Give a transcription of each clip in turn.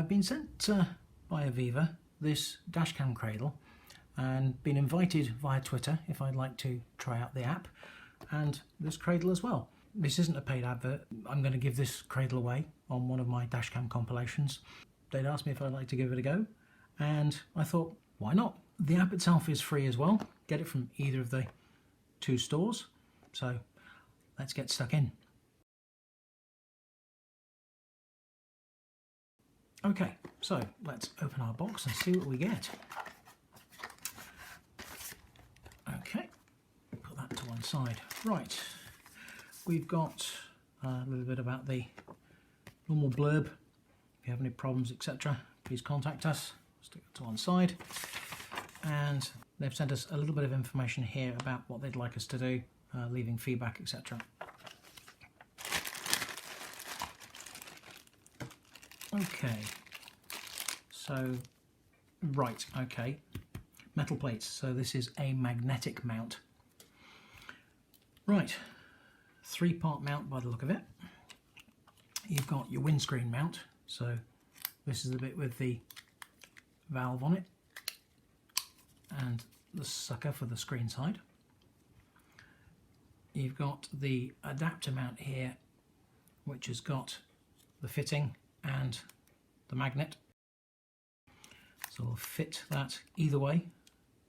been sent by Aviva this Dashcam cradle and been invited via Twitter if I'd like to try out the app and this cradle as well. This isn't a paid advert. I'm going to give this cradle away on one of my Dashcam compilations. They'd asked me if I'd like to give it a go, and I thought, why not? The app itself is free as well. Get it from either of the two stores. So let's get stuck in. Okay, so let's open our box and see what we get. Okay, put that to one side. Right, we've got a little bit about the normal blurb. If you have any problems, etc., please contact us. Stick it to one side. And they've sent us a little bit of information here about what they'd like us to do, leaving feedback, etc. Okay, so, right, okay, metal plates, so this is a magnetic mount. Right, 3-part mount by the look of it. You've got your windscreen mount, so this is the bit with the valve on it and the sucker for the screen side. You've got the adapter mount here, which has got the fitting and the magnet, so we'll fit that either way,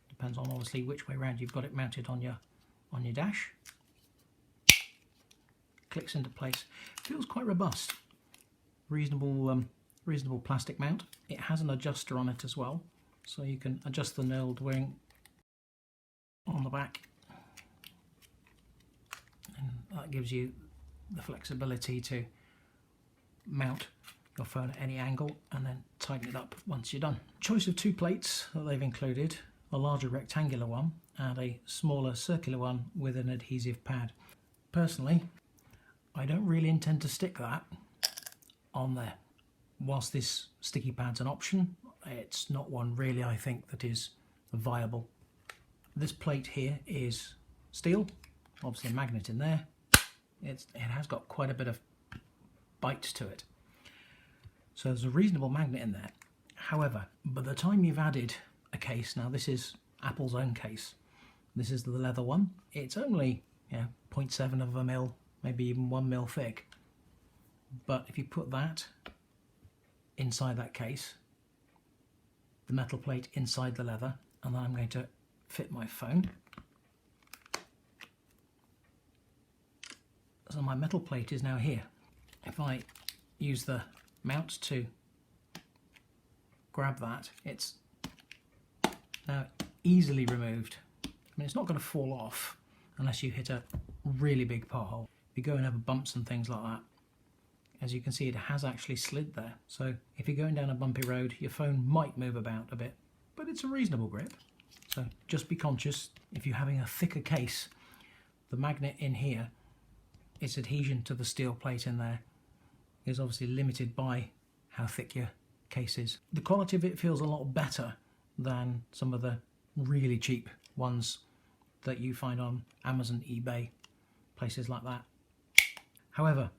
depends on obviously which way around you've got it mounted on your dash. Clicks into place. Feels quite robust. Reasonable plastic mount. It has an adjuster on it as well, so you can adjust the knurled wing on the back, and that gives you the flexibility to mount your phone at any angle and then tighten it up once you're done. Choice of 2 plates that they've included, a larger rectangular one and a smaller circular one with an adhesive pad. Personally, I don't really intend to stick that on there. Whilst this sticky pad's an option, it's not one really I think that is viable. This plate here is steel, obviously a magnet in there. It has got quite a bit of bite to it. So there's a reasonable magnet in there. However, by the time you've added a case, now this is Apple's own case, this is the leather one, it's only 0.7 of a mil, maybe even 1 mil thick. But if you put that inside that case, the metal plate inside the leather, and then I'm going to fit my phone. So my metal plate is now here. If I use the mount to grab that, it's now easily removed. I mean, it's not going to fall off unless you hit a really big pothole. If you go and have bumps and things like that, as you can see, it has actually slid there. So if you're going down a bumpy road, your phone might move about a bit, but it's a reasonable grip. So just be conscious, if you're having a thicker case, the magnet in here, its adhesion to the steel plate in there is obviously limited by how thick your case is. The quality of it feels a lot better than some of the really cheap ones that you find on Amazon, eBay, places like that. However,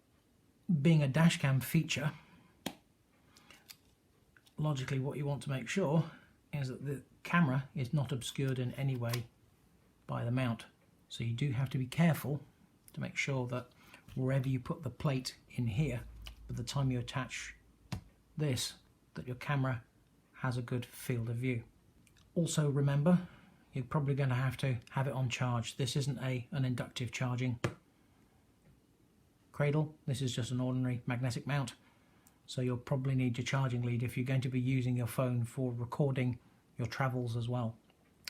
being a Dashcam feature, logically what you want to make sure is that the camera is not obscured in any way by the mount. So you do have to be careful to make sure that wherever you put the plate in here, by the time you attach this, that your camera has a good field of view. Also remember, you're probably going to have it on charge. This isn't an inductive charging cradle. This is just an ordinary magnetic mount. So you'll probably need your charging lead if you're going to be using your phone for recording your travels as well.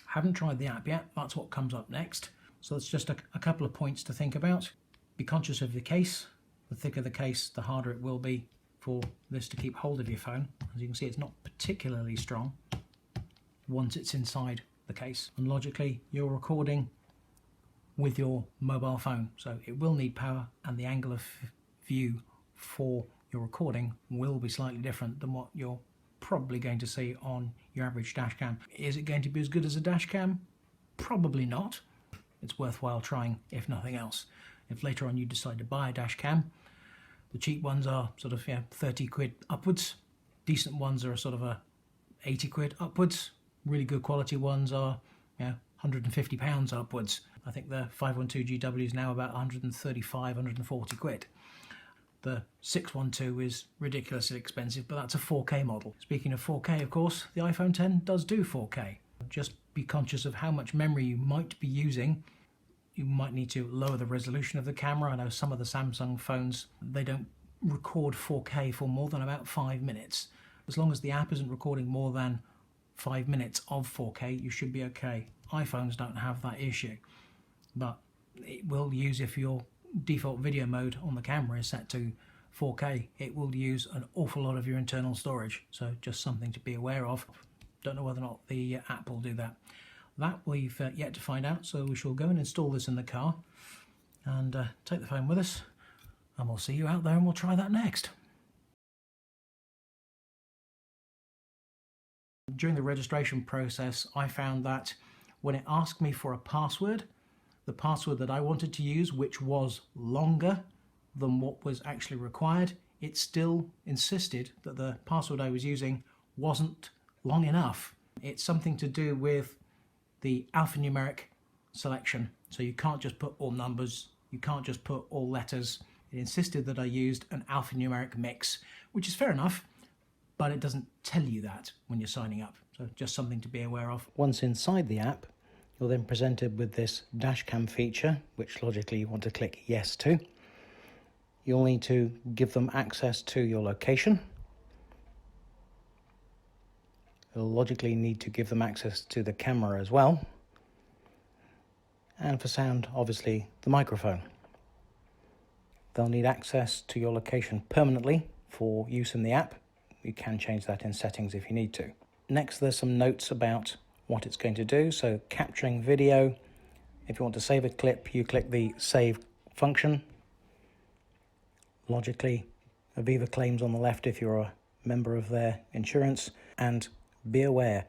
Haven't tried the app yet, that's what comes up next. So it's just a couple of points to think about. Be conscious of the case. The thicker the case, the harder it will be for this to keep hold of your phone. As you can see, it's not particularly strong once it's inside the case. And logically, you're recording with your mobile phone, so it will need power, and the angle of view for your recording will be slightly different than what you're probably going to see on your average Dashcam. Is it going to be as good as a Dashcam? Probably not. It's worthwhile trying, if nothing else. If later on you decide to buy a Dashcam, the cheap ones are sort of 30 quid upwards. decent ones are sort of a 80 quid upwards. Really good quality ones are, you know, £150 upwards. I think the 512GW is now about 135, 140 quid. The 612 is ridiculously expensive, but that's a 4K model. Speaking of 4K, of course, the iPhone X does do 4K. Just be conscious of how much memory you might be using. You might need to lower the resolution of the camera. I know some of the Samsung phones, they don't record 4K for more than about 5 minutes. As long as the app isn't recording more than 5 minutes of 4K, you should be okay. iPhones don't have that issue, but it will use, if your default video mode on the camera is set to 4K, it will use an awful lot of your internal storage. So just something to be aware of. Don't know whether or not the app will do that. That we've yet to find out, so we shall go and install this in the car and take the phone with us, and we'll see you out there and we'll try that next. During the registration process, I found that when it asked me for a password, the password that I wanted to use, which was longer than what was actually required, it still insisted that the password I was using wasn't long enough. It's something to do with the alphanumeric selection. So you can't just put all numbers, you can't just put all letters. It insisted that I used an alphanumeric mix, which is fair enough, but it doesn't tell you that when you're signing up. So just something to be aware of. Once inside the app, you're then presented with this Dashcam feature, which logically you want to click yes to. You'll need to give them access to your location. You'll logically need to give them access to the camera as well. And for sound, obviously, the microphone. They'll need access to your location permanently for use in the app. You can change that in settings if you need to. Next, there's some notes about what it's going to do. So capturing video. If you want to save a clip, you click the save function. Logically, Aviva claims on the left if you're a member of their insurance. And be aware,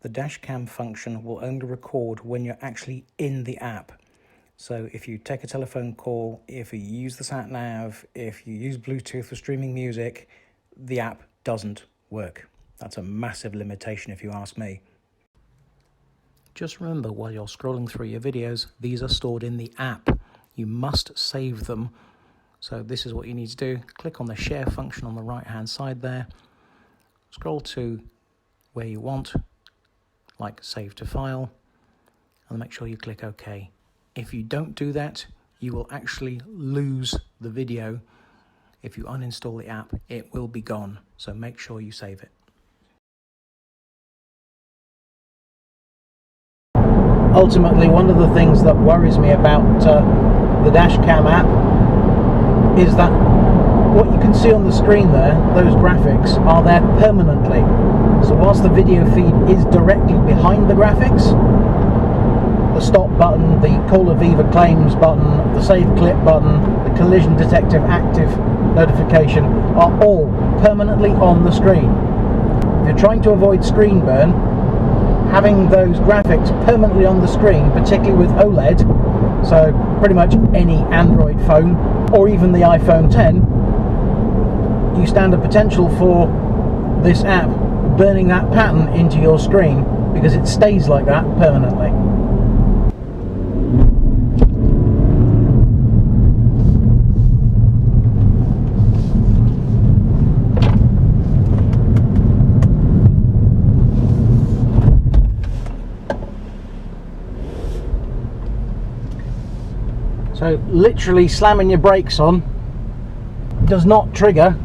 the Dashcam function will only record when you're actually in the app. So if you take a telephone call, if you use the sat nav, if you use Bluetooth for streaming music, the app doesn't work. That's a massive limitation if you ask me. Just remember, while you're scrolling through your videos, these are stored in the app. You must save them. So this is what you need to do. Click on the share function on the right hand side there. Scroll to where you want, like save to file, and make sure you click OK. If you don't do that, you will actually lose the video. If you uninstall the app, it will be gone. So make sure you save it. Ultimately, one of the things that worries me about the Dashcam app is that what you can see on the screen there, those graphics, are there permanently. So whilst the video feed is directly behind the graphics, the stop button, the call Aviva claims button, the save clip button, the collision detective active notification are all permanently on the screen. If you're trying to avoid screen burn, having those graphics permanently on the screen, particularly with OLED, so pretty much any Android phone or even the iPhone X, you stand a potential for this app burning that pattern into your screen because it stays like that permanently. So literally slamming your brakes on does not trigger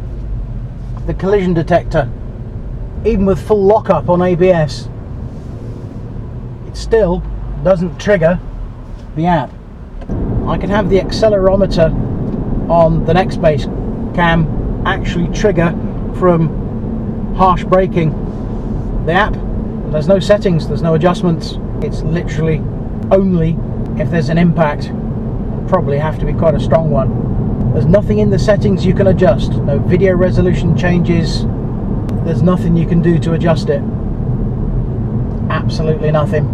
the collision detector, even with full lockup on ABS. It still doesn't trigger the app. I can have the accelerometer on the next base cam actually trigger from harsh braking. The app, there's no settings, there's no adjustments. It's literally only if there's an impact. Probably have to be quite a strong one. There's nothing in the settings you can adjust. No video resolution changes. There's nothing you can do to adjust it. Absolutely nothing.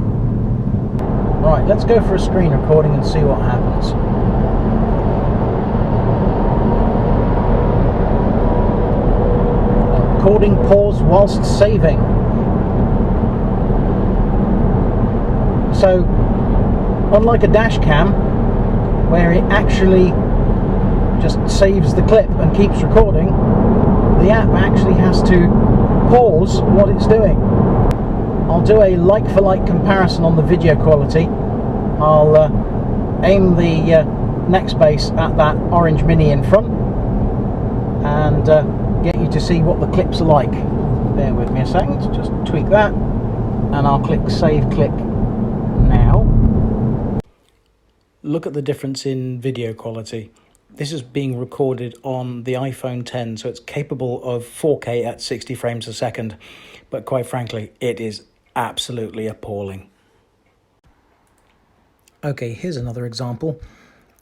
Right, let's go for a screen recording and see what happens. recording pause whilst saving. So, unlike a dash cam, where it actually just saves the clip and keeps recording, the app actually has to pause what it's doing. I'll do a like-for-like comparison on the video quality. I'll aim the Nextbase at that orange Mini in front and get you to see what the clips are like. Bear with me a second, just tweak that, and I'll click Save Clip now. Look at the difference in video quality. This is being recorded on the iPhone X, so it's capable of 4K at 60 frames a second, but quite frankly, it is absolutely appalling. Okay, here's another example.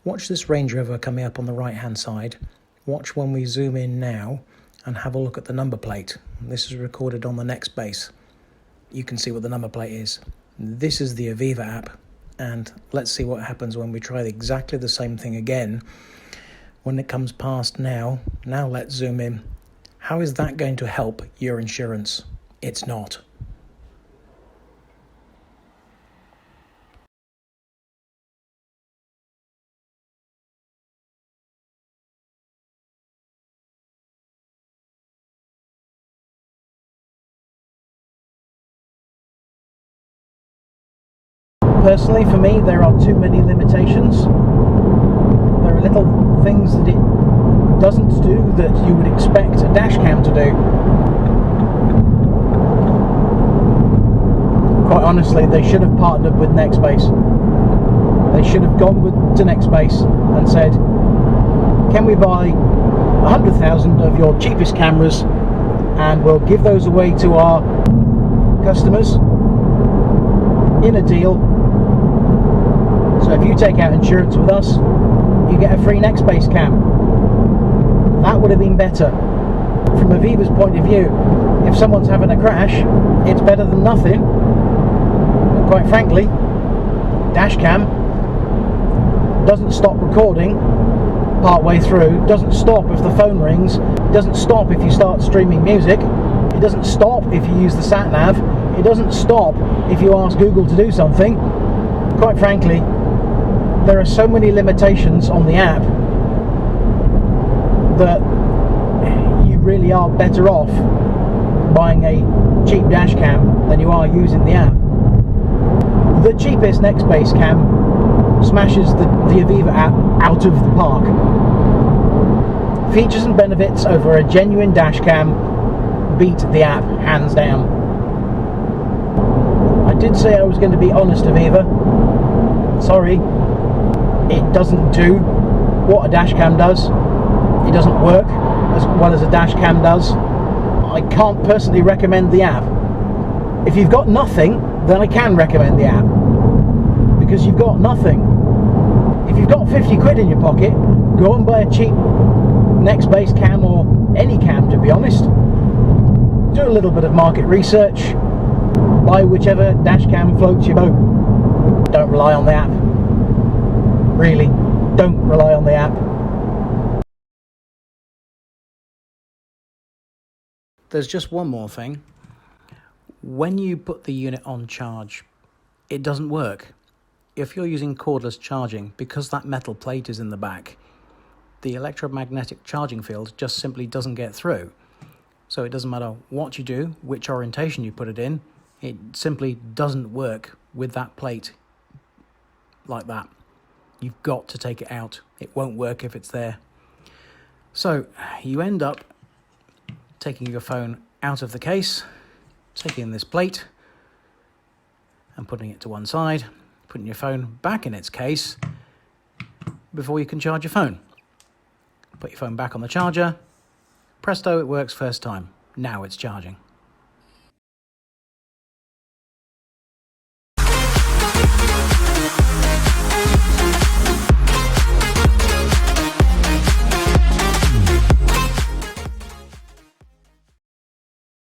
Watch this Range Rover coming up on the right-hand side. Watch when we zoom in now and have a look at the number plate. This is recorded on the Nextbase. You can see what the number plate is. This is the Aviva app, and let's see what happens when we try exactly the same thing again. When it comes past now let's zoom in. How is that going to help your insurance? It's not. Personally, for me, there are too many limitations. There are little things that it doesn't do that you would expect a dash cam to do. Quite honestly, they should have partnered with Nextbase. They should have gone to Nextbase and said, can we buy 100,000 of your cheapest cameras and we'll give those away to our customers in a deal. So if you take out insurance with us, you get a free Nextbase cam. That would have been better. From Aviva's point of view, if someone's having a crash, it's better than nothing. But quite frankly, Dashcam doesn't stop recording part way through, doesn't stop if the phone rings, doesn't stop if you start streaming music, it doesn't stop if you use the sat nav, it doesn't stop if you ask Google to do something. Quite frankly, there are so many limitations on the app that you really are better off buying a cheap dash cam than you are using the app. The cheapest Nextbase cam smashes the Aviva app out of the park. Features and benefits over a genuine dash cam beat the app hands down. I did say I was going to be honest, Aviva. Sorry, it doesn't do what a dash cam does. It doesn't work as well as a dash cam does. I can't personally recommend the app. If you've got nothing, then I can recommend the app, because you've got nothing. If you've got 50 quid in your pocket, go and buy a cheap Nextbase cam, or any cam to be honest. Do a little bit of market research, buy whichever dash cam floats your boat. Don't rely on the app. Really, don't rely on the app. There's just one more thing. When you put the unit on charge, it doesn't work. If you're using cordless charging, because that metal plate is in the back, the electromagnetic charging field just simply doesn't get through. So it doesn't matter what you do, which orientation you put it in, it simply doesn't work with that plate like that. You've got to take it out. It won't work if it's there. So you end up taking your phone out of the case, taking this plate and putting it to one side, putting your phone back in its case before you can charge your phone. Put your phone back on the charger. Presto, it works first time. Now it's charging.